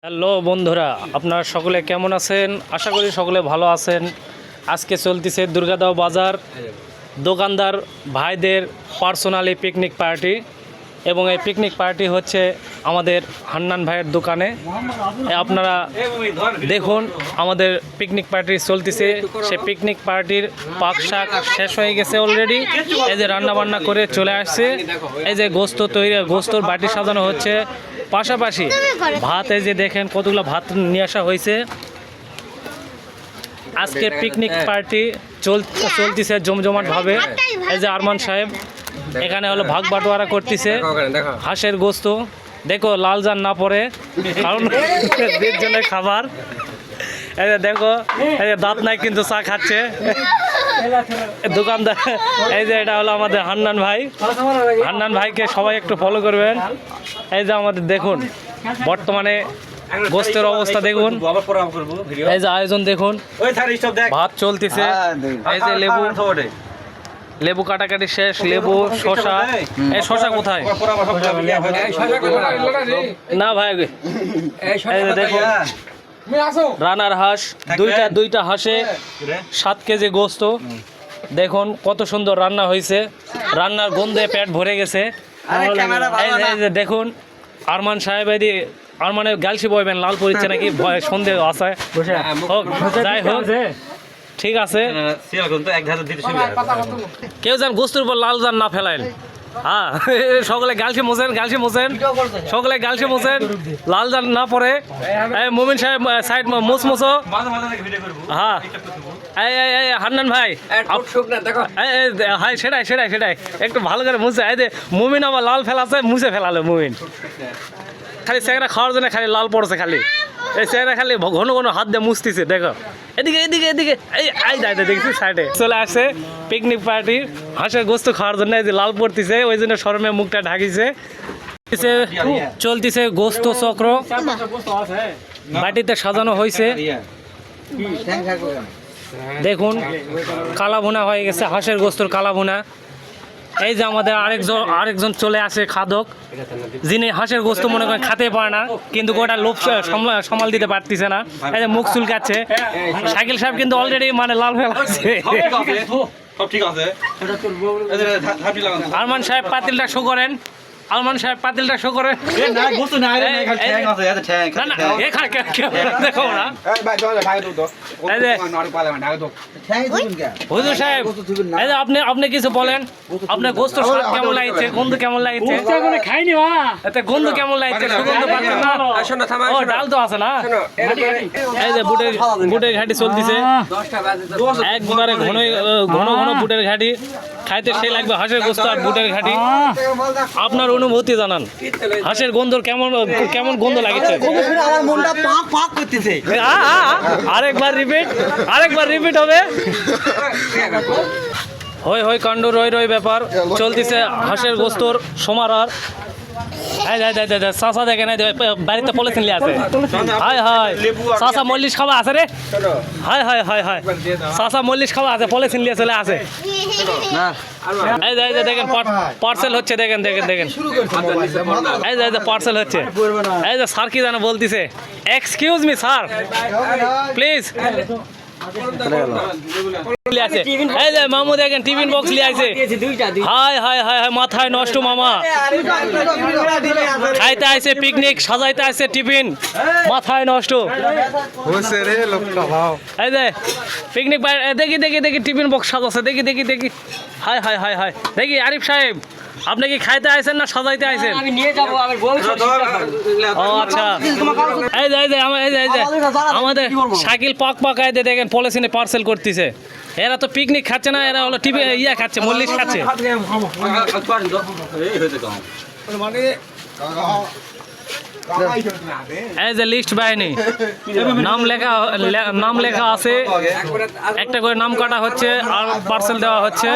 Hello বন্ধুরা, আপনারা সকলে কেমন আছেন? আশা করি সকলে ভালো আছেন। আজকে চলতেছে দুর্গাদাও বাজার দোকানদার ভাইদের পার্সোনালি পিকনিক পার্টি, এবং এই পিকনিক পার্টি হচ্ছে আমাদের হান্নান ভাইয়ের দোকানে। আপনারা দেখুন আমাদের পিকনিক পার্টি চলতেছে। সে পিকনিক পার্টির পাক শাক শেষ হয়ে গেছে অলরেডি। এই যে রান্না বান্না করে চলে আসছে, এই যে গোস্ত তৈরি, গোস্তর বাটি সাজানো হচ্ছে, পাশাপাশি ভাত, এই যে দেখেন কতগুলো ভাত নিয়ে আসা হয়েছে। আজকে পিকনিক পার্টি চলতেছে জমজমাট ভাবে। এই যে আরমান সাহেব এখানে হলো ভাগ বাটোয়ারা করতেছে হাঁসের গোস্ত। দেখো লাল জান না পড়ে, কারণ জনের খাবার। এই যে দেখো, এই যে দাঁত নাই কিন্তু চা খাচ্ছে দোকানদার। এই যে এটা হলো আমাদের হান্নান ভাই। হান্নান ভাইকে সবাই একটু ফলো করবেন। এই যে আমাদের দেখুন বর্তমানে গোস্তের অবস্থা দেখুন, এই যে আয়োজন দেখুন, ভাত চলতেছে। এই যে লেবু কাটাকাটি শেষ, লেবু শশা। এই শশা কোথায়? না ভাই, দেখুন রানার হাঁস, দুইটা হাঁসে 7 কেজি গোস্ত। দেখুন কত সুন্দর রান্না হয়েছে, রান্নার গন্ধে পেট ভরে গেছে। এই যে দেখুন আরমান সাহেব, এদি আরমানের গালসি বইবেন, লাল পড়ছে নাকি ভয় সন্দেহ আছে। যাই হোক, ঠিক আছে, কেউ যেন গোস্তের উপর লাল জান না ফেলাইন। হ্যাঁ, সকলে গালসি মোছেন, সকলে গালসি মোছেন, লাল জান না পড়ে। মুমিন সাহেব সাইড মোছো। হ্যাঁ, এই হান্নান ভাই, হ্যাঁ সেটাই একটু ভালো করে মুছে। এই যে মুমিন আবার লাল ফেলাছে, মুছে ফেলালো মুমিন। খালি চেহারা খাওয়ার জন্য খালি লাল পড়ছে, খালি এই চেহারা খালি ঘন ঘন হাত দিয়ে মুছতেছে। দেখো এদিকে এই দেখছি সাইডে চলে আসছে পিকনিক পার্টি হাঁসের গোস্ত খাওয়ার জন্য। এই যে লাল পড়তেছে, ওই জন্য শরমে মুখটা ঢাকিছে। চলতেছে গোস্ত চক্র, বাটিতে সাজানো হয়েছে। দেখুন কালা ভুনা হয়ে গেছে, হাঁসের গোস্তর কালা ভুনা। এই যে আমাদের আরেকজন চলে আসে খাদক, যিনি হাঁসের গোস্ত মনে করেন খেতে পারে না, কিন্তু গোটা লোভ সামাল দিতে পারতেছে না। এই যে মুখ চুলকাচ্ছে। শাকিল সাহেব কিন্তু অলরেডি মানে লাল হয়ে লাগছে। আরমান সাহেব পাতিলটা শো করেন, আলমান সাহেব পাতিলটা শো করেন। হুজুর সাহেব, আপনি কিছু বলেন, আপনার গোস্ত কেমন লাগছে, গন্ধ কেমন লাগছে? খাইনি, গন্ধ কেমন লাগছে? ডাল তো আছে না? এই যে বুটের ঘাটি চলতেছে, একবারে ঘন ঘন বুটের ঘাটি খাইতে সেই লাগবে হাঁসের গোস্ত আর বুটের ঘাটি। আপনার অনুভূতি জানান, হাঁসের গন্ধ কেমন গন্ধ লাগছে? আমার মনটা পাক পাক করতেছে। আরেকবার রিপিট হবে। হই কাণ্ড রই ব্যাপার চলতেছে হাঁসের গোস্তর সমারার। চাষা দেখে নাই, বাড়িতে পলিথিন লিয়ে আছে। হায় চাষা মল্লিশ খাওয়া আছে রে। হায় চাষা মল্লিশ খাওয়া আছে, পলিথিন লিয়ে চলে আসে। এই যে দেখেন পার্সেল হচ্ছে, দেখেন এই যে পার্সেল হচ্ছে। এই যে স্যার কি জানো বলতেছে, এক্সকিউজ মি স্যার প্লিজ। এই যে মামু দেখেন টিফিন বক্স লিয়ে আছে। হায় মাথায় নষ্ট মামা, খাইতে আইছে পিকনিক, সাজাইতে আইছে টিফিন, মাথায় নষ্ট। এই যে পিকনিক দেখি টিফিন বক্স সাজাচ্ছে, দেখি হায় দেখি। আরিফ সাহেব, আপনি কি খাইতে আইছেন না সাজাইতে আইছেন? ও আচ্ছা। এই যে আমাদের শাকিল পাকায় দেখেন পলিথিনে পার্সেল করতেছে। এরা তো পিকনিক খাচ্ছে না, এরা হলো টিভি খাচ্ছে, মল্লিশ খাচ্ছে। এই যে লিস্ট বাহিনী, নাম লেখা আছে, একটা করে নাম কাটা হচ্ছে আর পার্সেল দেওয়া হচ্ছে।